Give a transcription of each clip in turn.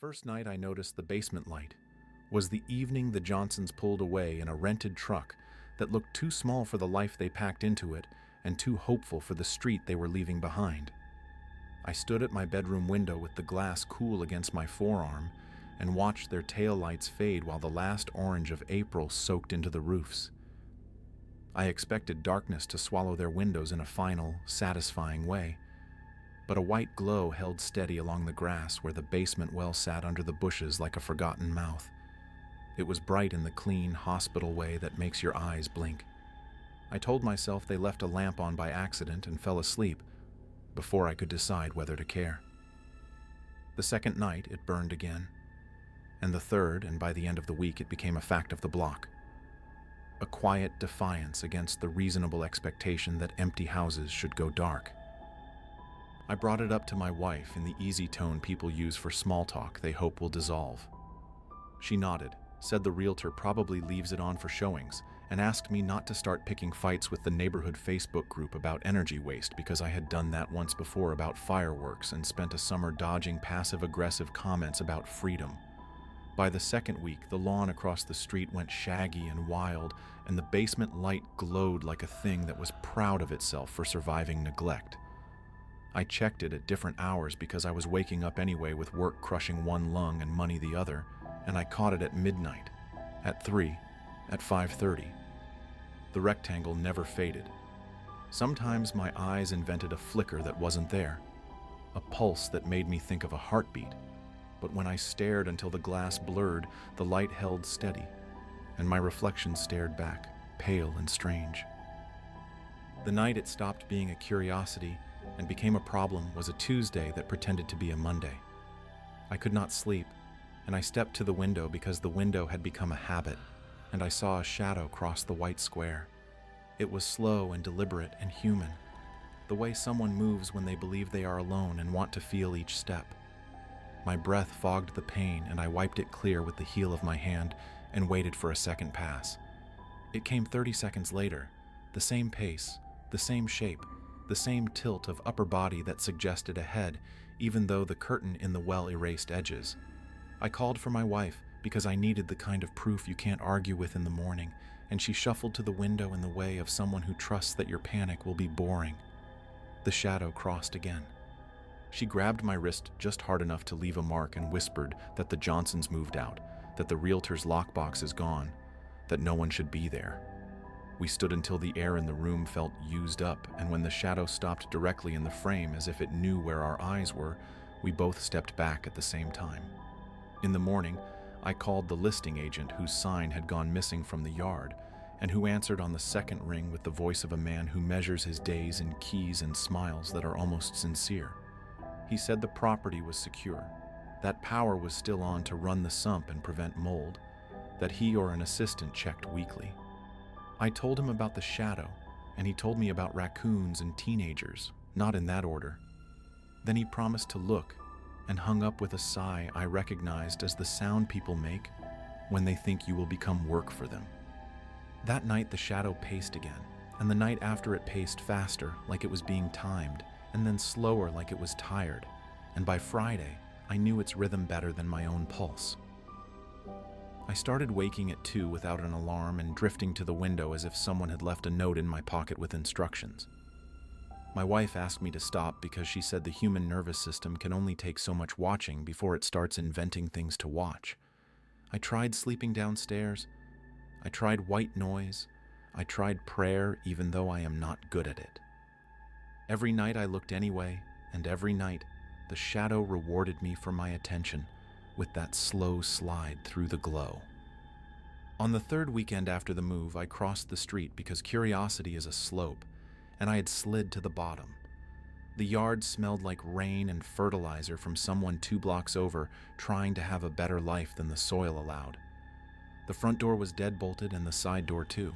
first night I noticed the basement light was the evening the Johnsons pulled away in a rented truck that looked too small for the life they packed into it and too hopeful for the street they were leaving behind. I stood at my bedroom window with the glass cool against my forearm and watched their taillights fade while the last orange of April soaked into the roofs. I expected darkness to swallow their windows in a final, satisfying way, but a white glow held steady along the grass where the basement well sat under the bushes like a forgotten mouth. It was bright in the clean, hospital way that makes your eyes blink. I told myself they left a lamp on by accident and fell asleep before I could decide whether to care. The second night, it burned again, and the third, and by the end of the week, it became a fact of the block. A quiet defiance against the reasonable expectation that empty houses should go dark. I brought it up to my wife in the easy tone people use for small talk they hope will dissolve. She nodded, said the realtor probably leaves it on for showings, and asked me not to start picking fights with the neighborhood Facebook group about energy waste because I had done that once before about fireworks and spent a summer dodging passive-aggressive comments about freedom. By the second week, the lawn across the street went shaggy and wild, and the basement light glowed like a thing that was proud of itself for surviving neglect. I checked it at different hours because I was waking up anyway with work crushing one lung and money the other, and I caught it at midnight, at 3, at 5:30. The rectangle never faded. Sometimes my eyes invented a flicker that wasn't there, a pulse that made me think of a heartbeat. But when I stared until the glass blurred, the light held steady, and my reflection stared back, pale and strange. The night it stopped being a curiosity and became a problem was a Tuesday that pretended to be a Monday. I could not sleep, and I stepped to the window because the window had become a habit, and I saw a shadow cross the white square. It was slow and deliberate and human, the way someone moves when they believe they are alone and want to feel each step. My breath fogged the pain, and I wiped it clear with the heel of my hand and waited for a second pass. It came 30 seconds later, the same pace, the same shape, the same tilt of upper body that suggested a head, even though the curtain in the well-erased edges. I called for my wife because I needed the kind of proof you can't argue with in the morning, and she shuffled to the window in the way of someone who trusts that your panic will be boring. The shadow crossed again. She grabbed my wrist just hard enough to leave a mark and whispered that the Johnsons moved out, that the realtor's lockbox is gone, that no one should be there. We stood until the air in the room felt used up, and when the shadow stopped directly in the frame as if it knew where our eyes were, we both stepped back at the same time. In the morning, I called the listing agent whose sign had gone missing from the yard, and who answered on the second ring with the voice of a man who measures his days in keys and smiles that are almost sincere. He said the property was secure, that power was still on to run the sump and prevent mold, that he or an assistant checked weekly. I told him about the shadow, and he told me about raccoons and teenagers, not in that order. Then he promised to look, and hung up with a sigh I recognized as the sound people make when they think you will become work for them. That night the shadow paced again, and the night after it paced faster, like it was being timed, and then slower like it was tired, and by Friday, I knew its rhythm better than my own pulse. I started waking at 2 without an alarm and drifting to the window as if someone had left a note in my pocket with instructions. My wife asked me to stop because she said the human nervous system can only take so much watching before it starts inventing things to watch. I tried sleeping downstairs. I tried white noise. I tried prayer, even though I am not good at it. Every night I looked anyway, and every night the shadow rewarded me for my attention with that slow slide through the glow. On the third weekend after the move, I crossed the street because curiosity is a slope, and I had slid to the bottom. The yard smelled like rain and fertilizer from someone 2 blocks over trying to have a better life than the soil allowed. The front door was dead-bolted and the side door too.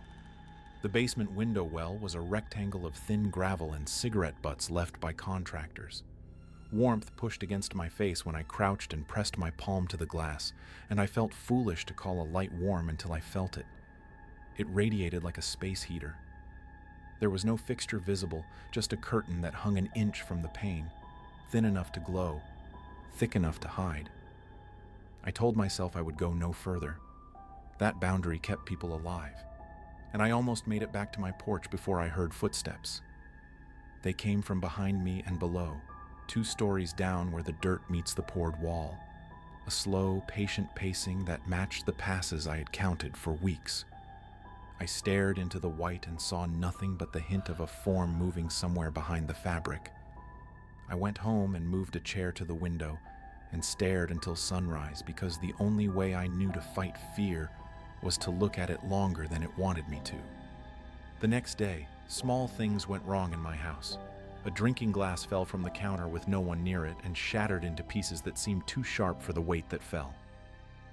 The basement window well was a rectangle of thin gravel and cigarette butts left by contractors. Warmth pushed against my face when I crouched and pressed my palm to the glass, and I felt foolish to call a light warm until I felt it. It radiated like a space heater. There was no fixture visible, just a curtain that hung an inch from the pane, thin enough to glow, thick enough to hide. I told myself I would go no further. That boundary kept people alive, and I almost made it back to my porch before I heard footsteps. They came from behind me and below, 2 stories down where the dirt meets the poured wall. A slow, patient pacing that matched the passes I had counted for weeks. I stared into the white and saw nothing but the hint of a form moving somewhere behind the fabric. I went home and moved a chair to the window and stared until sunrise, because the only way I knew to fight fear was to look at it longer than it wanted me to. The next day, small things went wrong in my house. A drinking glass fell from the counter with no one near it and shattered into pieces that seemed too sharp for the weight that fell.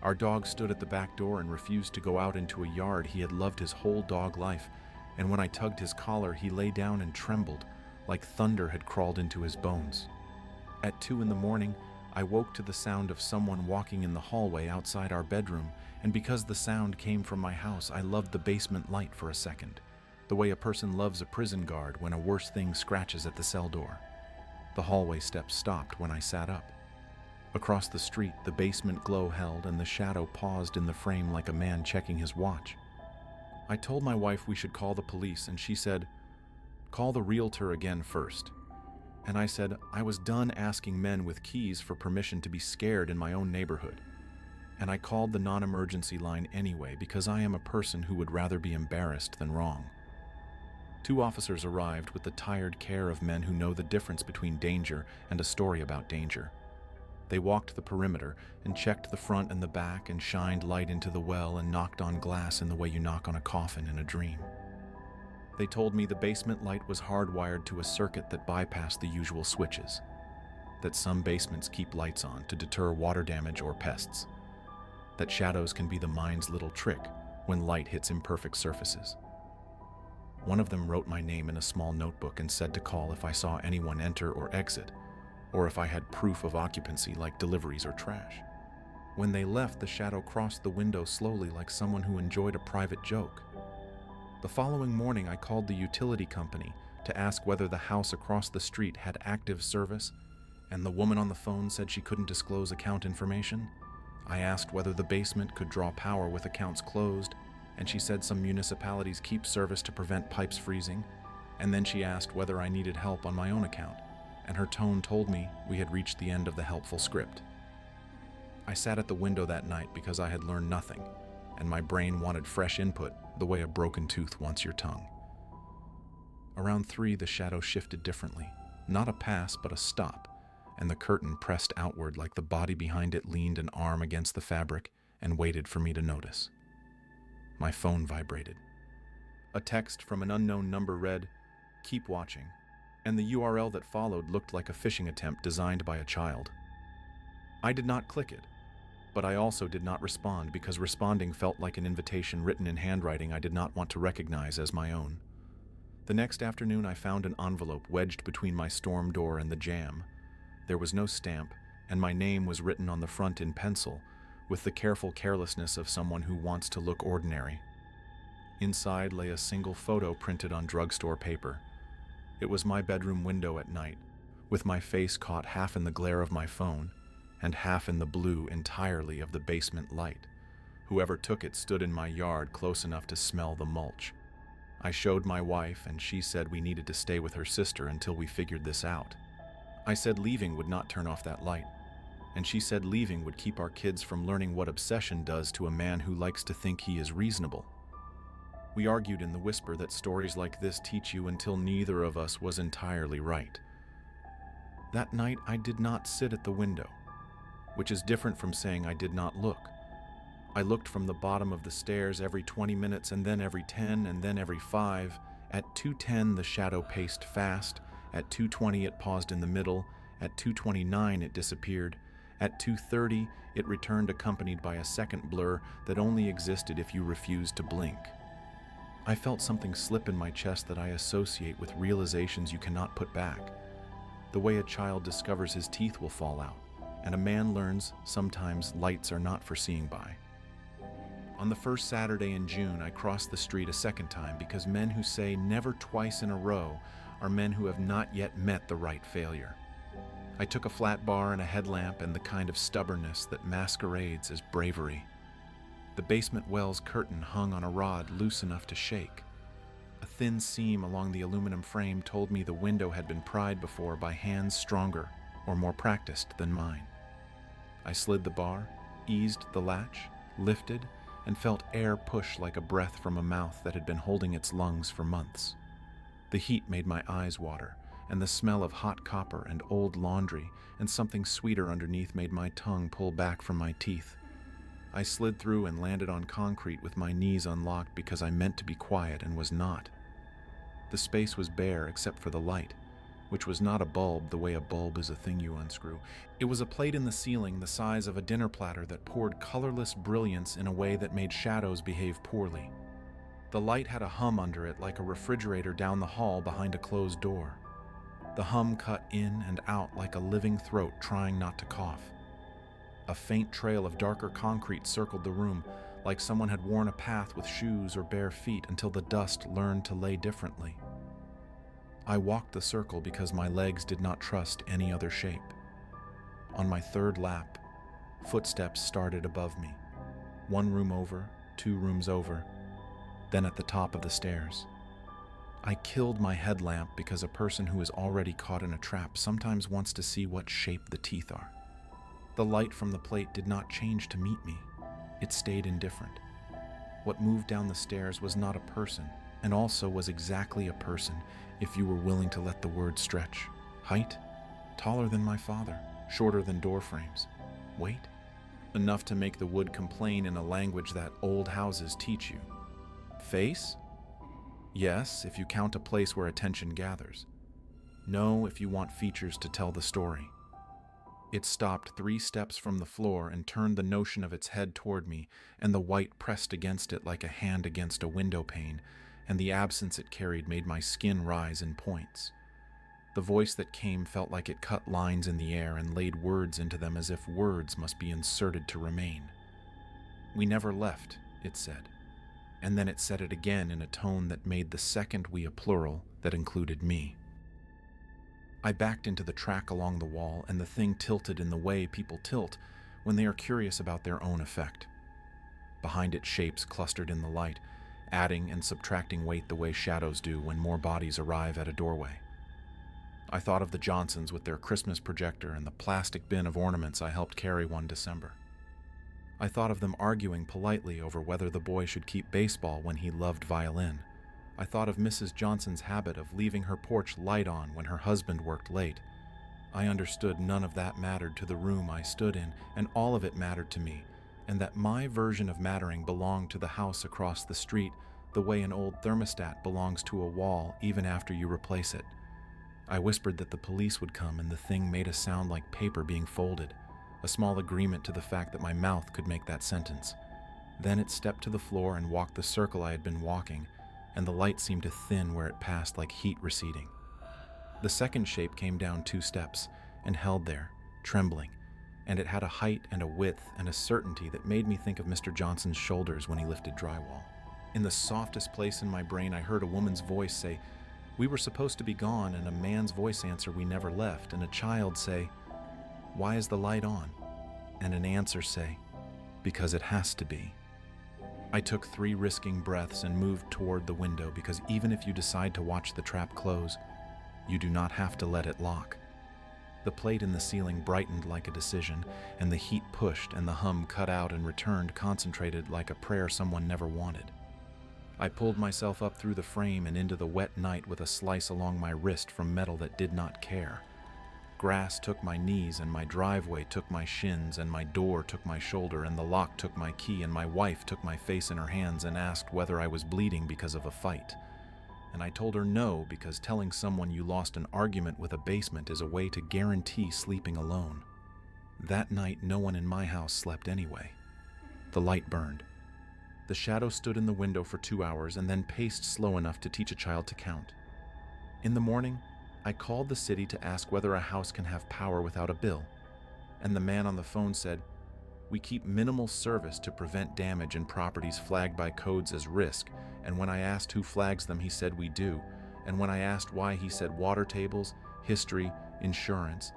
Our dog stood at the back door and refused to go out into a yard he had loved his whole dog life, and when I tugged his collar, he lay down and trembled, like thunder had crawled into his bones. At 2 in the morning, I woke to the sound of someone walking in the hallway outside our bedroom, and because the sound came from my house, I loved the basement light for a second, the way a person loves a prison guard when a worse thing scratches at the cell door. The hallway steps stopped when I sat up. Across the street, the basement glow held, and the shadow paused in the frame like a man checking his watch. I told my wife we should call the police, and she said, "Call the realtor again first." And I said I was done asking men with keys for permission to be scared in my own neighborhood. And I called the non-emergency line anyway, because I am a person who would rather be embarrassed than wrong. 2 officers arrived with the tired care of men who know the difference between danger and a story about danger. They walked the perimeter and checked the front and the back and shined light into the well and knocked on glass in the way you knock on a coffin in a dream. They told me the basement light was hardwired to a circuit that bypassed the usual switches, that some basements keep lights on to deter water damage or pests, that shadows can be the mind's little trick when light hits imperfect surfaces. One of them wrote my name in a small notebook and said to call if I saw anyone enter or exit, or if I had proof of occupancy like deliveries or trash. When they left, the shadow crossed the window slowly like someone who enjoyed a private joke. The following morning, I called the utility company to ask whether the house across the street had active service, and the woman on the phone said she couldn't disclose account information. I asked whether the basement could draw power with accounts closed, and she said some municipalities keep service to prevent pipes freezing, and then she asked whether I needed help on my own account, and her tone told me we had reached the end of the helpful script. I sat at the window that night because I had learned nothing, and my brain wanted fresh input the way a broken tooth wants your tongue. Around 3, the shadow shifted differently, not a pass but a stop, and the curtain pressed outward like the body behind it leaned an arm against the fabric and waited for me to notice. My phone vibrated. A text from an unknown number read, "Keep watching," and the URL that followed looked like a phishing attempt designed by a child. I did not click it, but I also did not respond because responding felt like an invitation written in handwriting I did not want to recognize as my own. The next afternoon, I found an envelope wedged between my storm door and the jamb. There was no stamp, and my name was written on the front in pencil, with the careful carelessness of someone who wants to look ordinary. Inside lay a single photo printed on drugstore paper. It was my bedroom window at night, with my face caught half in the glare of my phone and half in the blue entirely of the basement light. Whoever took it stood in my yard close enough to smell the mulch. I showed my wife, and she said we needed to stay with her sister until we figured this out. I said leaving would not turn off that light, and she said leaving would keep our kids from learning what obsession does to a man who likes to think he is reasonable. We argued in the whisper that stories like this teach you until neither of us was entirely right. That night, I did not sit at the window, which is different from saying I did not look. I looked from the bottom of the stairs every 20 minutes, and then every 10, and then every 5. At 2:10, the shadow paced fast. At 2:20, it paused in the middle. At 2:29, it disappeared. At 2:30, it returned accompanied by a second blur that only existed if you refused to blink. I felt something slip in my chest that I associate with realizations you cannot put back. The way a child discovers his teeth will fall out, and a man learns sometimes lights are not for seeing by. On the first Saturday in June, I crossed the street a second time because men who say never twice in a row are men who have not yet met the right failure. I took a flat bar and a headlamp and the kind of stubbornness that masquerades as bravery. The basement well's curtain hung on a rod loose enough to shake. A thin seam along the aluminum frame told me the window had been pried before by hands stronger or more practiced than mine. I slid the bar, eased the latch, lifted, and felt air push like a breath from a mouth that had been holding its lungs for months. The heat made my eyes water, and the smell of hot copper and old laundry and something sweeter underneath made my tongue pull back from my teeth. I slid through and landed on concrete with my knees unlocked because I meant to be quiet and was not. The space was bare except for the light, which was not a bulb the way a bulb is a thing you unscrew. It was a plate in the ceiling the size of a dinner platter that poured colorless brilliance in a way that made shadows behave poorly. The light had a hum under it like a refrigerator down the hall behind a closed door. The hum cut in and out like a living throat trying not to cough. A faint trail of darker concrete circled the room, like someone had worn a path with shoes or bare feet until the dust learned to lay differently. I walked the circle because my legs did not trust any other shape. On my third lap, footsteps started above me. 1 room over, 2 rooms over, then at the top of the stairs. I killed my headlamp because a person who is already caught in a trap sometimes wants to see what shape the teeth are. The light from the plate did not change to meet me. It stayed indifferent. What moved down the stairs was not a person, and also was exactly a person if you were willing to let the word stretch. Height? Taller than my father, shorter than door frames. Weight? Enough to make the wood complain in a language that old houses teach you. Face? Yes, if you count a place where attention gathers. No, if you want features to tell the story. It stopped 3 steps from the floor and turned the notion of its head toward me, and the white pressed against it like a hand against a window pane, and the absence it carried made my skin rise in points. The voice that came felt like it cut lines in the air and laid words into them as if words must be inserted to remain. We never left, it said, and then it said it again in a tone that made the second we a plural that included me. I backed into the track along the wall, and the thing tilted in the way people tilt when they are curious about their own effect. Behind it, shapes clustered in the light, adding and subtracting weight the way shadows do when more bodies arrive at a doorway. I thought of the Johnsons with their Christmas projector and the plastic bin of ornaments I helped carry one December. I thought of them arguing politely over whether the boy should keep baseball when he loved violin. I thought of Mrs. Johnson's habit of leaving her porch light on when her husband worked late. I understood none of that mattered to the room I stood in, and all of it mattered to me, and that my version of mattering belonged to the house across the street the way an old thermostat belongs to a wall even after you replace it. I whispered that the police would come, and the thing made a sound like paper being folded, a small agreement to the fact that my mouth could make that sentence. Then it stepped to the floor and walked the circle I had been walking, and the light seemed to thin where it passed like heat receding. The second shape came down 2 steps and held there, trembling, and it had a height and a width and a certainty that made me think of Mr. Johnson's shoulders when he lifted drywall. In the softest place in my brain, I heard a woman's voice say, "We were supposed to be gone," and a man's voice answer, "We never left," and a child say, "Why is the light on?" and an answer say, "Because it has to be." I took 3 risking breaths and moved toward the window because even if you decide to watch the trap close, you do not have to let it lock. The plate in the ceiling brightened like a decision, and the heat pushed and the hum cut out and returned concentrated like a prayer someone never wanted. I pulled myself up through the frame and into the wet night with a slice along my wrist from metal that did not care. Grass took my knees, and my driveway took my shins, and my door took my shoulder, and the lock took my key, and my wife took my face in her hands and asked whether I was bleeding because of a fight. And I told her no, because telling someone you lost an argument with a basement is a way to guarantee sleeping alone. That night, no one in my house slept anyway. The light burned. The shadow stood in the window for 2 hours and then paced slow enough to teach a child to count. In the morning, I called the city to ask whether a house can have power without a bill, and the man on the phone said, "We keep minimal service to prevent damage in properties flagged by codes as risk," and when I asked who flags them, he said we do, and when I asked why, he said water tables, history, insurance,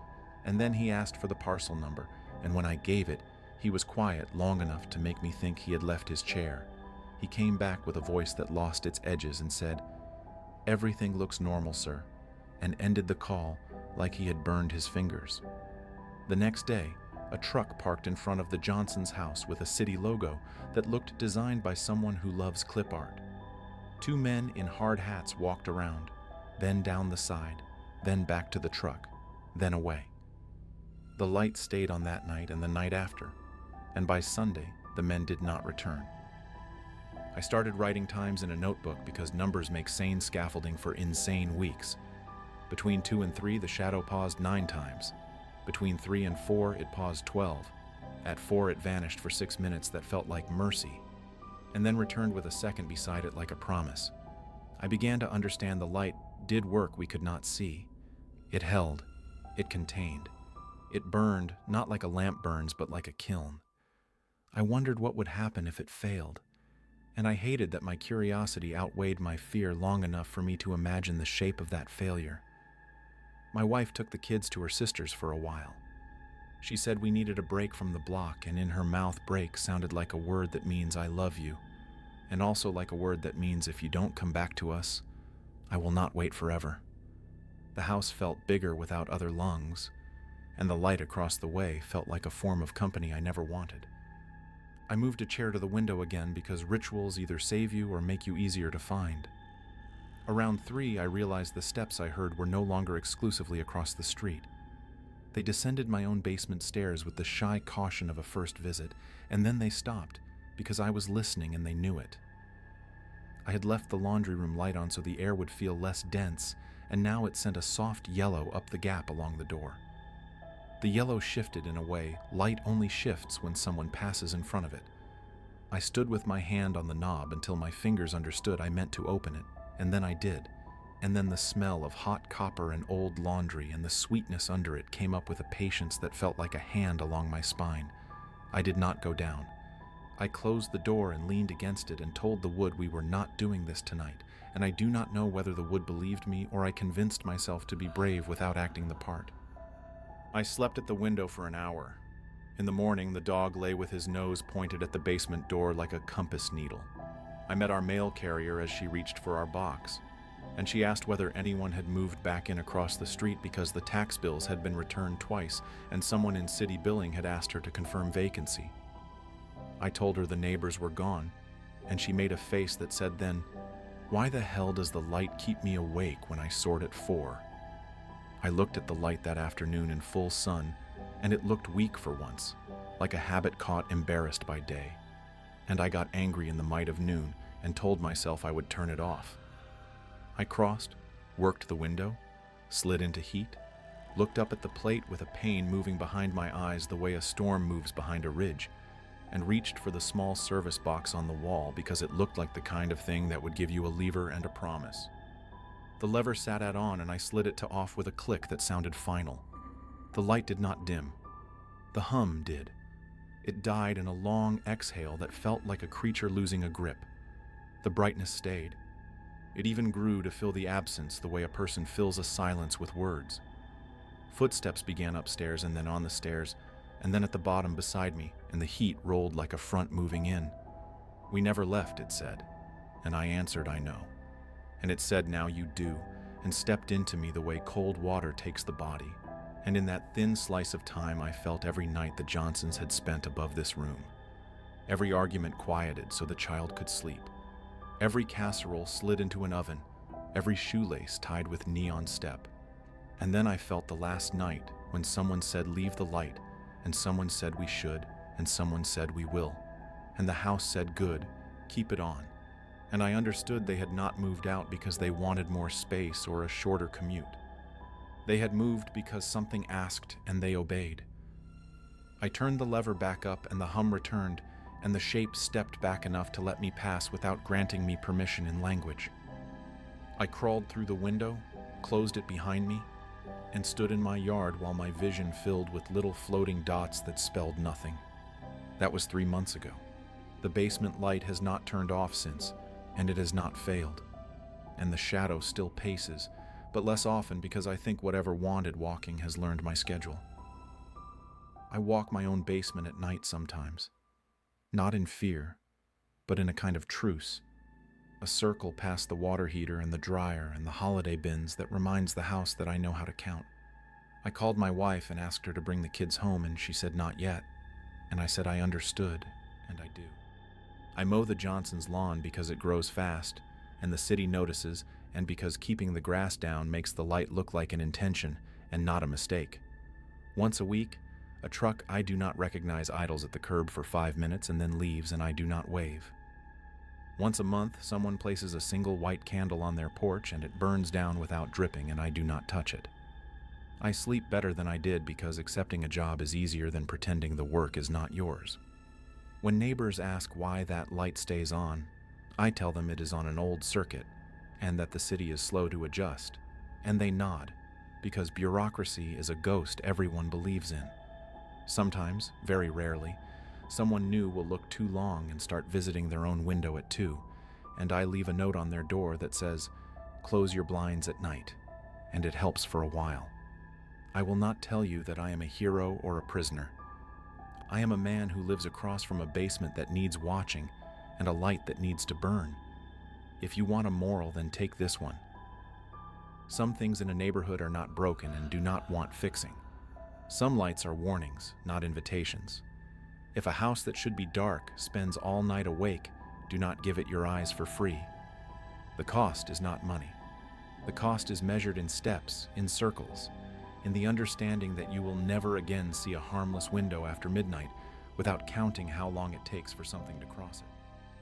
and then he asked for the parcel number, and when I gave it, he was quiet long enough to make me think he had left his chair. He came back with a voice that lost its edges and said, "Everything looks normal, sir," and ended the call like he had burned his fingers. The next day, a truck parked in front of the Johnsons' house with a city logo that looked designed by someone who loves clip art. Two men in hard hats walked around, then down the side, then back to the truck, then away. The light stayed on that night and the night after, and by Sunday, the men did not return. I started writing times in a notebook because numbers make sane scaffolding for insane weeks. Between 2 and 3, the shadow paused 9 times. Between 3 and 4, it paused 12. At 4, it vanished for 6 minutes that felt like mercy, and then returned with a second beside it like a promise. I began to understand the light did work we could not see. It held. It contained. It burned, not like a lamp burns, but like a kiln. I wondered what would happen if it failed, and I hated that my curiosity outweighed my fear long enough for me to imagine the shape of that failure. My wife took the kids to her sister's for a while. She said we needed a break from the block, and in her mouth break sounded like a word that means I love you, and also like a word that means if you don't come back to us, I will not wait forever. The house felt bigger without other lungs, and the light across the way felt like a form of company I never wanted. I moved a chair to the window again because rituals either save you or make you easier to find. Around 3, I realized the steps I heard were no longer exclusively across the street. They descended my own basement stairs with the shy caution of a first visit, and then they stopped because I was listening and they knew it. I had left the laundry room light on so the air would feel less dense, and now it sent a soft yellow up the gap along the door. The yellow shifted in a way light only shifts when someone passes in front of it. I stood with my hand on the knob until my fingers understood I meant to open it, and then I did. And then the smell of hot copper and old laundry and the sweetness under it came up with a patience that felt like a hand along my spine. I did not go down. I closed the door and leaned against it and told the wood we were not doing this tonight, and I do not know whether the wood believed me or I convinced myself to be brave without acting the part. I slept at the window for an hour. In the morning, the dog lay with his nose pointed at the basement door like a compass needle. I met our mail carrier as she reached for our box, and she asked whether anyone had moved back in across the street because the tax bills had been returned twice and someone in city billing had asked her to confirm vacancy. I told her the neighbors were gone, and she made a face that said then, "Why the hell does the light keep me awake when I sort at 4? I looked at the light that afternoon in full sun, and it looked weak for once, like a habit caught embarrassed by day. And I got angry in the might of noon and told myself I would turn it off. I crossed, worked the window, slid into heat, looked up at the plate with a pain moving behind my eyes the way a storm moves behind a ridge, and reached for the small service box on the wall because it looked like the kind of thing that would give you a lever and a promise. The lever sat on and I slid it to off with a click that sounded final. The light did not dim. The hum did. It died in a long exhale that felt like a creature losing a grip. The brightness stayed. It even grew to fill the absence the way a person fills a silence with words. Footsteps began upstairs and then on the stairs, and then at the bottom beside me, and the heat rolled like a front moving in. "We never left," it said, and I answered, "I know." And it said, "Now you do," and stepped into me the way cold water takes the body. And in that thin slice of time I felt every night the Johnsons had spent above this room. Every argument quieted so the child could sleep. Every casserole slid into an oven, every shoelace tied with neon step. And then I felt the last night when someone said leave the light, and someone said we should, and someone said we will. And the house said good, keep it on. And I understood they had not moved out because they wanted more space or a shorter commute. They had moved because something asked and they obeyed. I turned the lever back up and the hum returned, and the shape stepped back enough to let me pass without granting me permission in language. I crawled through the window, closed it behind me, and stood in my yard while my vision filled with little floating dots that spelled nothing. That was 3 months ago. The basement light has not turned off since, and it has not failed. And the shadow still paces, but less often because I think whatever wanted walking has learned my schedule. I walk my own basement at night sometimes, not in fear, but in a kind of truce, a circle past the water heater and the dryer and the holiday bins that reminds the house that I know how to count. I called my wife and asked her to bring the kids home, and she said not yet, and I said I understood, and I do. I mow the Johnsons' lawn because it grows fast, and the city notices, and because keeping the grass down makes the light look like an intention and not a mistake. Once a week, a truck I do not recognize idles at the curb for 5 minutes and then leaves, and I do not wave. Once a month, someone places a single white candle on their porch and it burns down without dripping, and I do not touch it. I sleep better than I did because accepting a job is easier than pretending the work is not yours. When neighbors ask why that light stays on, I tell them it is on an old circuit and that the city is slow to adjust, and they nod because bureaucracy is a ghost everyone believes in. Sometimes, very rarely, someone new will look too long and start visiting their own window at 2, and I leave a note on their door that says, "Close your blinds at night," and it helps for a while. I will not tell you that I am a hero or a prisoner. I am a man who lives across from a basement that needs watching and a light that needs to burn. If you want a moral, then take this one. Some things in a neighborhood are not broken and do not want fixing. Some lights are warnings, not invitations. If a house that should be dark spends all night awake, do not give it your eyes for free. The cost is not money. The cost is measured in steps, in circles, in the understanding that you will never again see a harmless window after midnight without counting how long it takes for something to cross it.